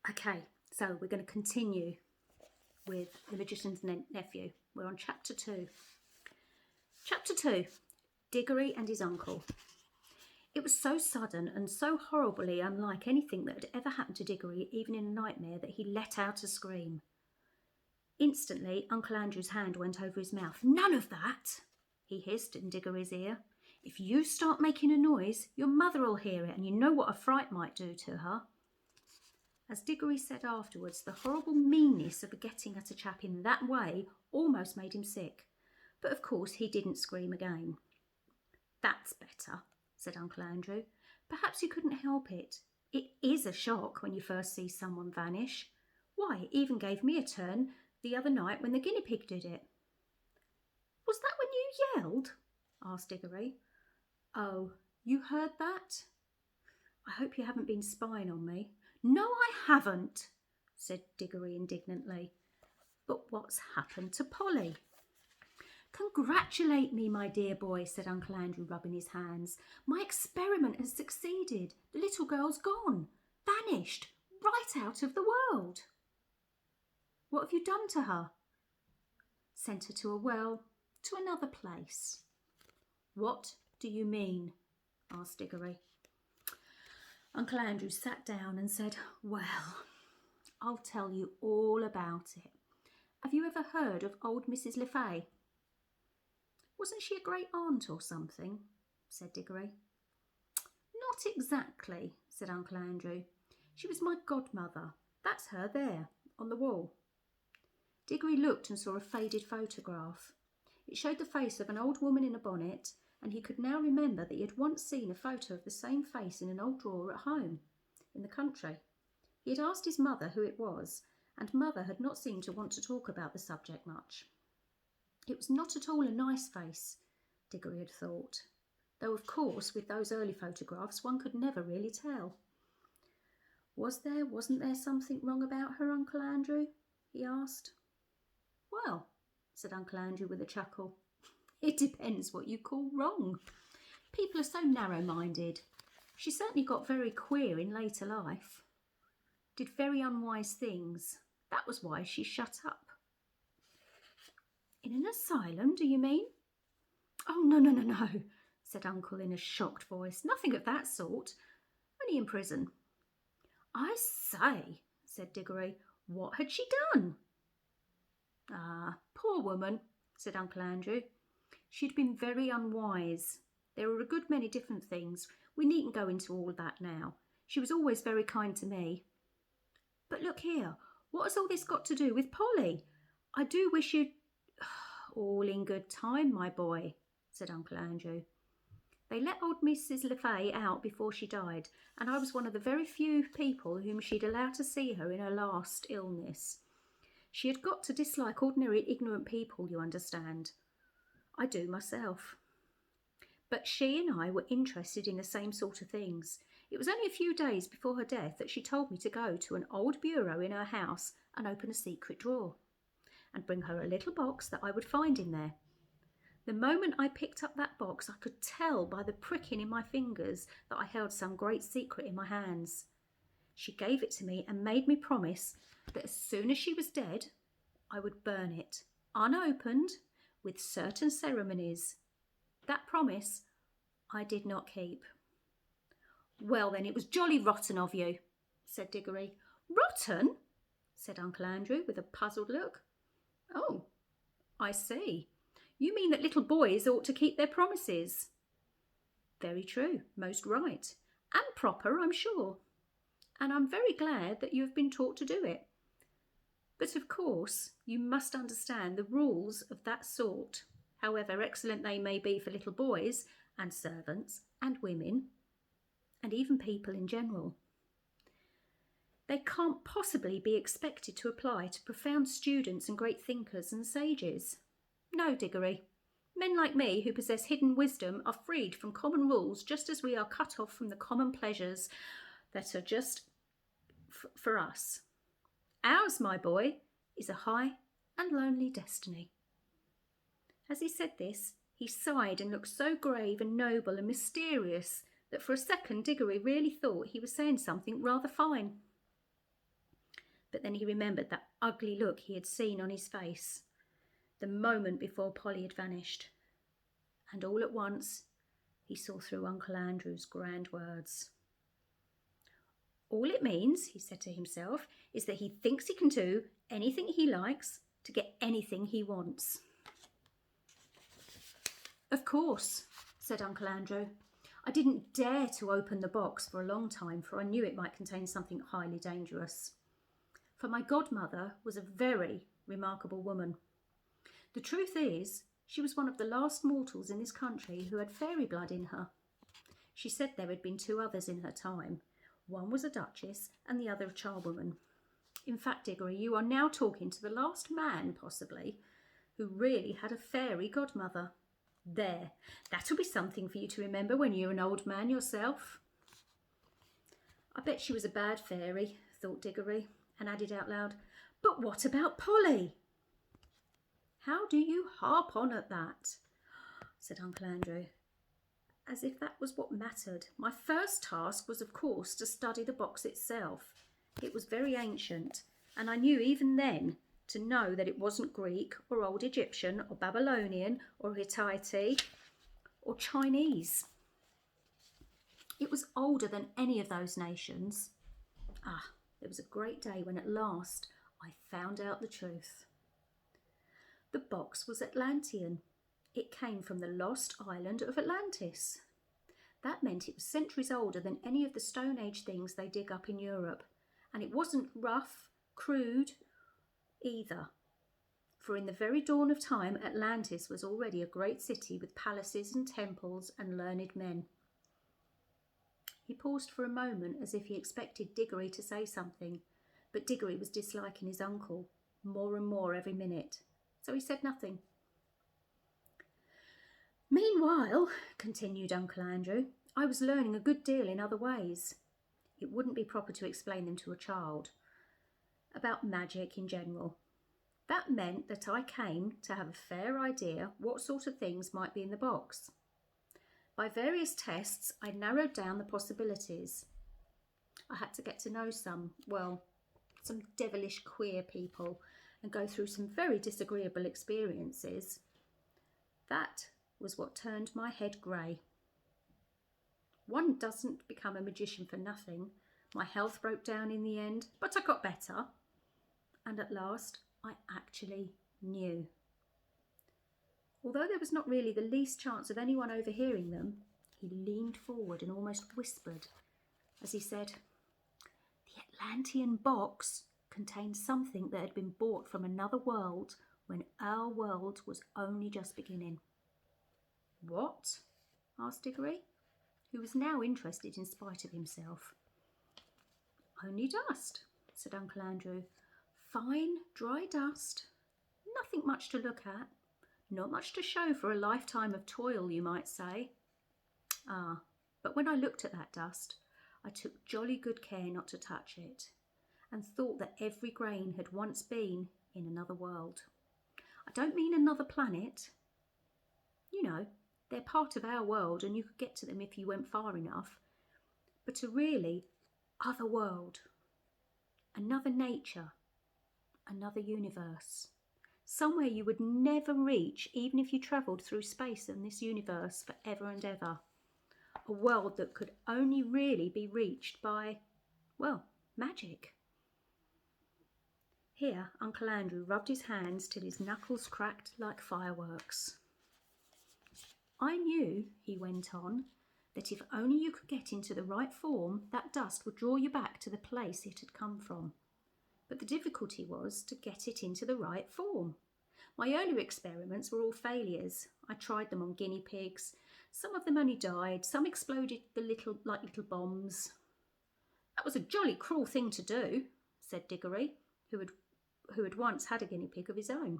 Okay, so we're going to continue with The Magician's Nephew. We're on chapter 2. Chapter 2, Diggory and his uncle. It was so sudden and so horribly unlike anything that had ever happened to Diggory, even in a nightmare, that he let out a scream. Instantly, Uncle Andrew's hand went over his mouth. "None of that!" he hissed in Diggory's ear. "If you start making a noise, your mother'll hear it, and you know what a fright might do to her." As Diggory said afterwards, the horrible meanness of getting at a chap in that way almost made him sick. But of course he didn't scream again. "That's better," said Uncle Andrew. "Perhaps you couldn't help it. It is a shock when you first see someone vanish. Why, it even gave me a turn the other night when the guinea pig did it." "Was that when you yelled?" asked Diggory. "Oh, you heard that? I hope you haven't been spying on me." "No, I haven't," said Diggory indignantly. "But what's happened to Polly?" "Congratulate me, my dear boy," said Uncle Andrew, rubbing his hands. "My experiment has succeeded. The little girl's gone, vanished, right out of the world." "What have you done to her?" "Sent her to to another place." "What do you mean?" asked Diggory. Uncle Andrew sat down and said, "Well, I'll tell you all about it. Have you ever heard of old Mrs. Le Fay?" "Wasn't she a great aunt or something?" said Diggory. "Not exactly," said Uncle Andrew. "She was my godmother. That's her there, on the wall." Diggory looked and saw a faded photograph. It showed the face of an old woman in a bonnet, and he could now remember that he had once seen a photo of the same face in an old drawer at home, in the country. He had asked his mother who it was, and Mother had not seemed to want to talk about the subject much. It was not at all a nice face, Diggory had thought, though of course with those early photographs one could never really tell. Wasn't there something wrong about her, Uncle Andrew?" he asked. "Well," said Uncle Andrew with a chuckle, "it depends what you call wrong. People are so narrow-minded. She certainly got very queer in later life. Did very unwise things. That was why she shut up." "In an asylum, do you mean?" "Oh, no, said Uncle in a shocked voice. "Nothing of that sort. Only in prison." "I say," said Diggory, "what had she done?" "Ah, poor woman," said Uncle Andrew. "She'd been very unwise. There were a good many different things. We needn't go into all that now. She was always very kind to me." "But look here, what has all this got to do with Polly? I do wish you'd—" "All in good time, my boy," said Uncle Andrew. "They let old Mrs. Le Fay out before she died, and I was one of the very few people whom she'd allowed to see her in her last illness. She had got to dislike ordinary ignorant people, you understand. I do myself. But she and I were interested in the same sort of things. It was only a few days before her death that she told me to go to an old bureau in her house and open a secret drawer, and bring her a little box that I would find in there. The moment I picked up that box, I could tell by the pricking in my fingers that I held some great secret in my hands. She gave it to me and made me promise that as soon as she was dead, I would burn it, unopened, with certain ceremonies. That promise I did not keep." "Well, then, it was jolly rotten of you," said Diggory. "Rotten?" said Uncle Andrew with a puzzled look. "Oh, I see. You mean that little boys ought to keep their promises." "Very true, most right, and proper, I'm sure. And I'm very glad that you have been taught to do it. But of course you must understand the rules of that sort, however excellent they may be for little boys and servants and women, and even people in general. They can't possibly be expected to apply to profound students and great thinkers and sages. No, Diggory. Men like me who possess hidden wisdom are freed from common rules just as we are cut off from the common pleasures that are just for us. Ours, my boy, is a high and lonely destiny." As he said this, he sighed and looked so grave and noble and mysterious that for a second Diggory really thought he was saying something rather fine. But then he remembered that ugly look he had seen on his face the moment before Polly had vanished. And all at once he saw through Uncle Andrew's grand words. All it means, he said to himself, is that he thinks he can do anything he likes to get anything he wants. Of course, said Uncle Andrew. I didn't dare to open the box for a long time, for I knew it might contain something highly dangerous. For my godmother was a very remarkable woman. The truth is, she was one of the last mortals in this country who had fairy blood in her. She said there had been 2 others in her time. One was a duchess and the other a charwoman. In fact, Diggory, you are now talking to the last man, possibly, who really had a fairy godmother. There, that'll be something for you to remember when you're an old man yourself. I bet she was a bad fairy, thought Diggory, and added out loud, but what about Polly? How do you harp on at that? Said Uncle Andrew, as if that was what mattered. My first task was, of course, to study the box itself. It was very ancient, and I knew even then to know that it wasn't Greek or Old Egyptian or Babylonian or Hittite or Chinese. It was older than any of those nations. There was a great day when at last I found out the truth. The box was Atlantean. It came from the lost island of Atlantis. That meant it was centuries older than any of the Stone Age things they dig up in Europe. And it wasn't rough, crude either. For in the very dawn of time, Atlantis was already a great city with palaces and temples and learned men. He paused for a moment as if he expected Diggory to say something, but Diggory was disliking his uncle more and more every minute, so he said nothing. Meanwhile, continued Uncle Andrew, I was learning a good deal in other ways. It wouldn't be proper to explain them to a child. About magic in general. That meant that I came to have a fair idea what sort of things might be in the box. By various tests, I narrowed down the possibilities. I had to get to know some devilish queer people and go through some very disagreeable experiences. That was what turned my head grey. One doesn't become a magician for nothing. My health broke down in the end, but I got better. And at last, I actually knew. Although there was not really the least chance of anyone overhearing them, he leaned forward and almost whispered as he said, The Atlantean box contained something that had been brought from another world when our world was only just beginning. What? Asked Diggory, who was now interested in spite of himself. Only dust, said Uncle Andrew. Fine, dry dust. Nothing much to look at. Not much to show for a lifetime of toil, you might say. But when I looked at that dust, I took jolly good care not to touch it, and thought that every grain had once been in another world. I don't mean another planet. You know, they're part of our world and you could get to them if you went far enough. But a really other world, another nature, another universe. Somewhere you would never reach, even if you travelled through space and this universe for ever and ever. A world that could only really be reached by, magic. Here, Uncle Andrew rubbed his hands till his knuckles cracked like fireworks. I knew, he went on, that if only you could get into the right form, that dust would draw you back to the place it had come from. But the difficulty was to get it into the right form. My earlier experiments were all failures. I tried them on guinea pigs. Some of them only died. Some exploded like little bombs. That was a jolly cruel thing to do, said Diggory, who had once had a guinea pig of his own.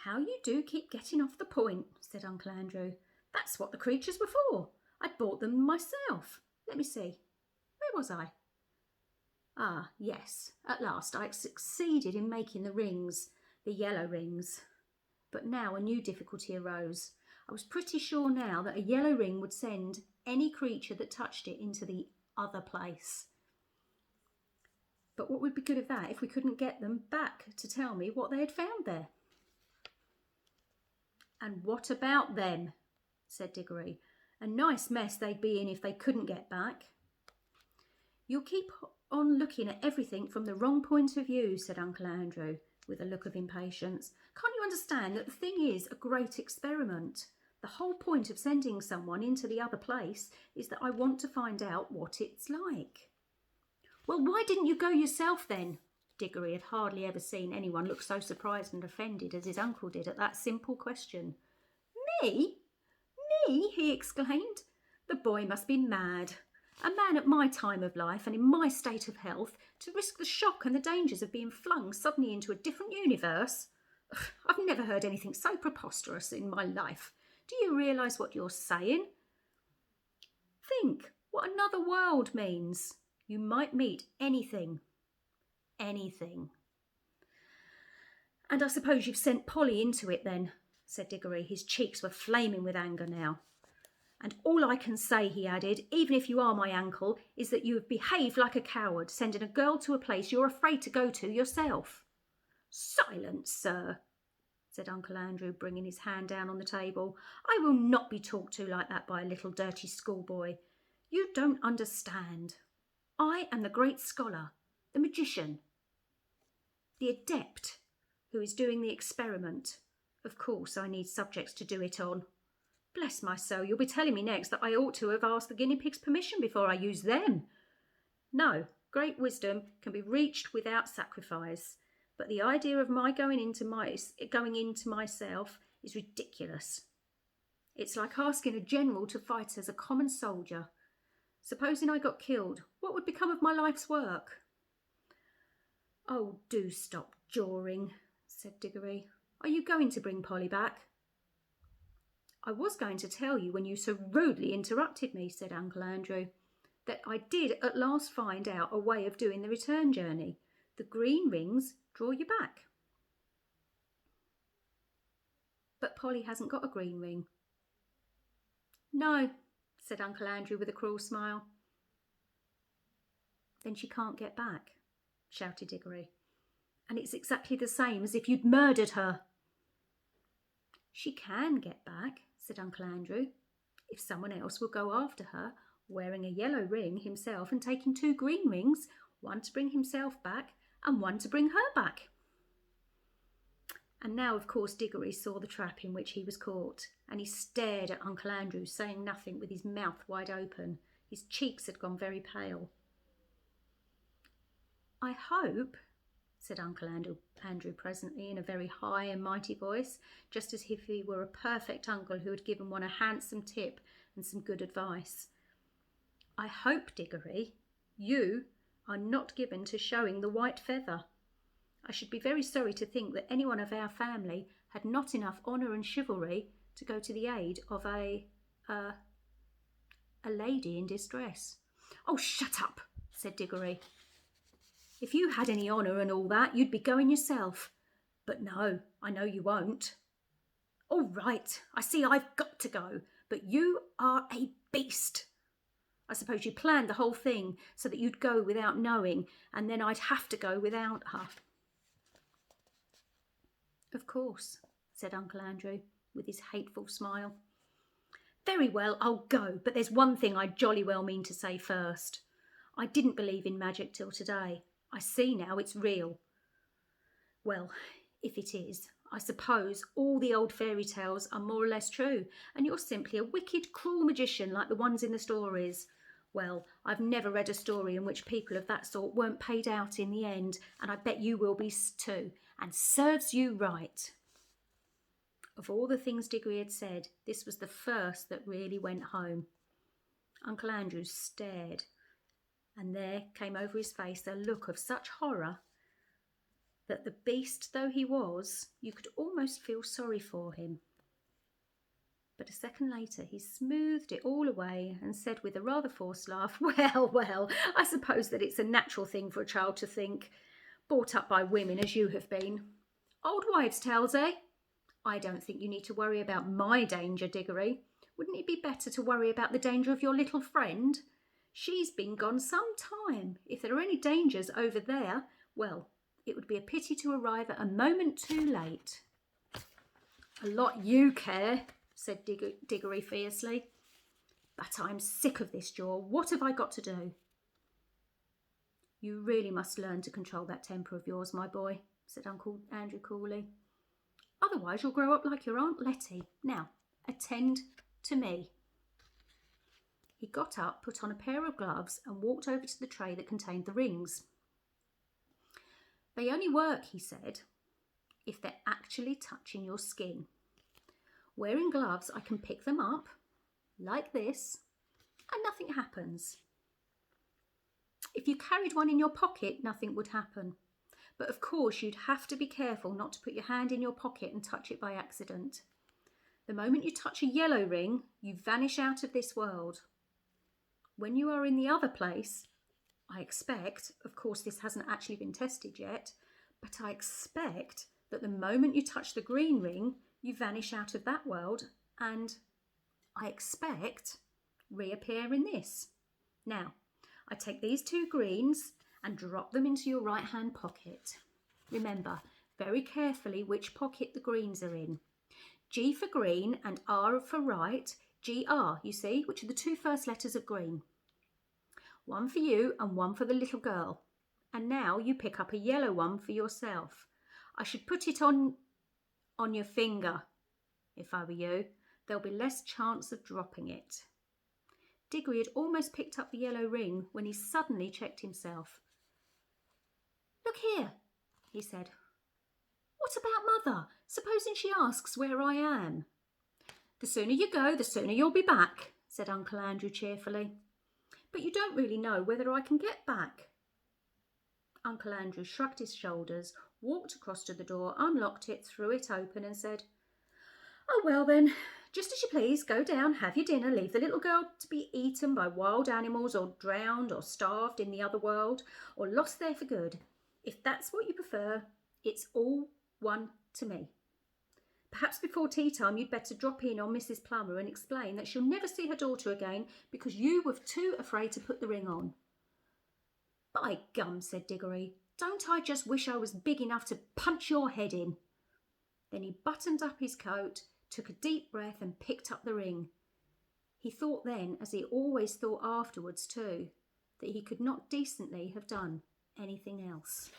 How you do keep getting off the point, said Uncle Andrew. That's what the creatures were for. I'd bought them myself. Let me see. Where was I? Yes, at last I succeeded in making the rings, the yellow rings. But now a new difficulty arose. I was pretty sure now that a yellow ring would send any creature that touched it into the other place. But what would be good of that if we couldn't get them back to tell me what they had found there? And what about them? Said Diggory. A nice mess they'd be in if they couldn't get back. You'll keep on looking at everything from the wrong point of view, said Uncle Andrew, with a look of impatience. Can't you understand that the thing is a great experiment? The whole point of sending someone into the other place is that I want to find out what it's like. Well, why didn't you go yourself then? Diggory had hardly ever seen anyone look so surprised and offended as his uncle did at that simple question. Me? Me? He exclaimed. The boy must be mad. A man at my time of life and in my state of health to risk the shock and the dangers of being flung suddenly into a different universe? I've never heard anything so preposterous in my life. Do you realise what you're saying? Think what another world means. You might meet anything. Anything. And I suppose you've sent Polly into it then, said Diggory. His cheeks were flaming with anger now. And all I can say, he added, even if you are my uncle, is that you have behaved like a coward, sending a girl to a place you're afraid to go to yourself. Silence, sir, said Uncle Andrew, bringing his hand down on the table. I will not be talked to like that by a little dirty schoolboy. You don't understand. I am the great scholar, the magician, the adept who is doing the experiment. Of course, I need subjects to do it on. Bless my soul, you'll be telling me next that I ought to have asked the guinea pigs' permission before I used them. No, great wisdom can be reached without sacrifice, but the idea of my going into myself is ridiculous. It's like asking a general to fight as a common soldier. Supposing I got killed, what would become of my life's work? Oh, do stop jawing, said Diggory. Are you going to bring Polly back? I was going to tell you when you so rudely interrupted me, said Uncle Andrew, that I did at last find out a way of doing the return journey. The green rings draw you back. But Polly hasn't got a green ring. No, said Uncle Andrew with a cruel smile. Then she can't get back, shouted Diggory. And it's exactly the same as if you'd murdered her. She can get back, said Uncle Andrew, if someone else will go after her, wearing a yellow ring himself and taking 2 green rings, one to bring himself back and one to bring her back. And now, of course, Diggory saw the trap in which he was caught, and he stared at Uncle Andrew, saying nothing, with his mouth wide open. His cheeks had gone very pale. I hope, said Uncle Andrew presently in a very high and mighty voice, just as if he were a perfect uncle who had given one a handsome tip and some good advice. I hope, Diggory, you are not given to showing the white feather. I should be very sorry to think that anyone of our family had not enough honour and chivalry to go to the aid of a lady in distress. Oh, shut up, said Diggory. If you had any honour and all that, you'd be going yourself. But no, I know you won't. All right, I see I've got to go, but you are a beast. I suppose you planned the whole thing so that you'd go without knowing, and then I'd have to go without her. Of course, said Uncle Andrew, with his hateful smile. Very well, I'll go, but there's one thing I jolly well mean to say first. I didn't believe in magic till today. I see now it's real. Well, if it is, I suppose all the old fairy tales are more or less true, and you're simply a wicked, cruel magician like the ones in the stories. Well, I've never read a story in which people of that sort weren't paid out in the end, and I bet you will be too, and serves you right. Of all the things Diggory had said, this was the first that really went home. Uncle Andrew stared, and there came over his face a look of such horror that, the beast though he was, you could almost feel sorry for him. But a second later he smoothed it all away and said with a rather forced laugh, Well, well, I suppose that it's a natural thing for a child to think, brought up by women as you have been. Old wives' tales, eh? I don't think you need to worry about my danger, Diggory. Wouldn't it be better to worry about the danger of your little friend? She's been gone some time. If there are any dangers over there, well, it would be a pity to arrive at a moment too late." "A lot you care," said Diggory fiercely. "But I'm sick of this, Jaw. What have I got to do?" "You really must learn to control that temper of yours, my boy," said Uncle Andrew coolly. "Otherwise you'll grow up like your Aunt Letty. Now, attend to me." He got up, put on a pair of gloves, and walked over to the tray that contained the rings. "They only work," he said, "if they're actually touching your skin. Wearing gloves, I can pick them up, like this, and nothing happens. If you carried one in your pocket, nothing would happen. But of course, you'd have to be careful not to put your hand in your pocket and touch it by accident. The moment you touch a yellow ring, you vanish out of this world. When you are in the other place, I expect, of course this hasn't actually been tested yet, but I expect that the moment you touch the green ring, you vanish out of that world and, I expect, reappear in this. Now, I take these 2 greens and drop them into your right-hand pocket. Remember very carefully which pocket the greens are in. G for green and R for right. GR, you see, which are the 2 first letters of green. One for you and one for the little girl. And now you pick up a yellow one for yourself. I should put it on your finger. If I were you, there'll be less chance of dropping it." Diggory had almost picked up the yellow ring when he suddenly checked himself. "Look here," he said. "What about Mother? Supposing she asks where I am?" "The sooner you go, the sooner you'll be back," said Uncle Andrew cheerfully. "But you don't really know whether I can get back." Uncle Andrew shrugged his shoulders, walked across to the door, unlocked it, threw it open and said, "Oh, well then, just as you please. Go down, have your dinner, leave the little girl to be eaten by wild animals or drowned or starved in the other world or lost there for good. If that's what you prefer, it's all one to me. Perhaps before tea time you'd better drop in on Mrs. Plummer and explain that she'll never see her daughter again because you were too afraid to put the ring on." "By gum," said Diggory, "don't I just wish I was big enough to punch your head in." Then he buttoned up his coat, took a deep breath and picked up the ring. He thought then, as he always thought afterwards too, that he could not decently have done anything else.